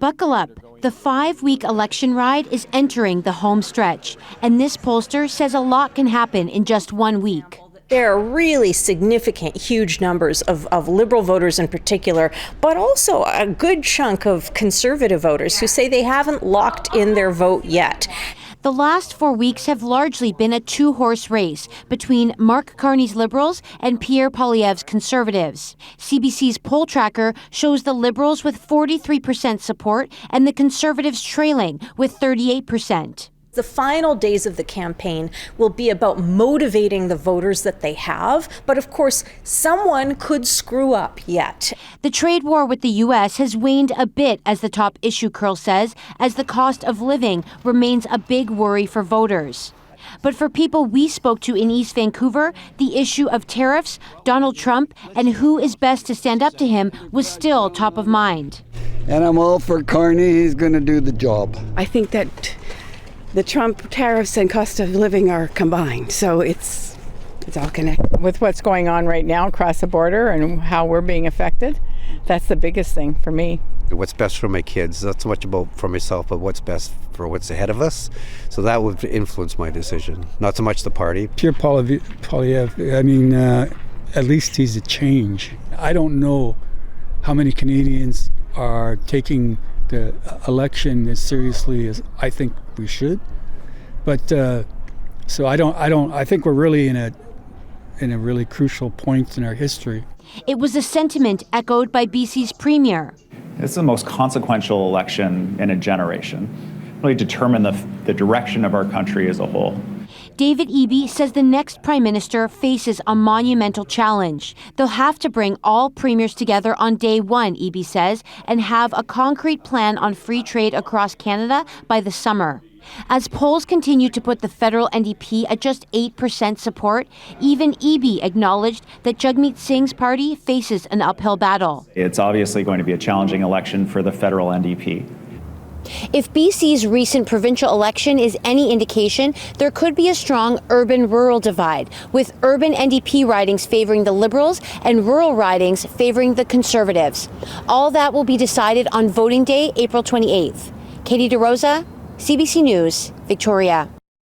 Buckle up. The 5-week election ride is entering the home stretch, and this pollster says a lot can happen in just 1 week. There are really significant, huge numbers of Liberal voters in particular, but also a good chunk of Conservative voters who say they haven't locked in their vote yet. The last 4 weeks have largely been a two-horse race between Mark Carney's Liberals and Pierre Poilievre's Conservatives. CBC's poll tracker shows the Liberals with 43% support and the Conservatives trailing with 38%. The final days of the campaign will be about motivating the voters that they have, but of course, someone could screw up yet. The trade war with the U.S. has waned a bit, as the top issue curl says, as the cost of living remains a big worry for voters. But for people we spoke to in East Vancouver, the issue of tariffs, Donald Trump, and who is best to stand up to him was still top of mind. And I'm all for Carney. He's going to do the job. I think that the Trump tariffs and cost of living are combined, so it's all connected. With what's going on right now across the border and how we're being affected, that's the biggest thing for me. What's best for my kids, not so much about for myself, but what's best for what's ahead of us. So that would influence my decision, not so much the party. Pierre Poilievre, I mean, at least he's a change. I don't know how many Canadians are taking the election as seriously as I think we should, but so I think we're really in a really crucial point in our history. It was a sentiment echoed by BC's Premier. It's the most consequential election in a generation. Really determine the direction of our country as a whole. David Eby says the next Prime Minister faces a monumental challenge. They'll have to bring all premiers together on day one, Eby says, and have a concrete plan on free trade across Canada by the summer. As polls continue to put the federal NDP at just 8% support, even Eby acknowledged that Jagmeet Singh's party faces an uphill battle. It's obviously going to be a challenging election for the federal NDP. If BC's recent provincial election is any indication, there could be a strong urban-rural divide, with urban NDP ridings favoring the Liberals and rural ridings favoring the Conservatives. All that will be decided on voting day, April 28th. Katie DeRosa, CBC News, Victoria.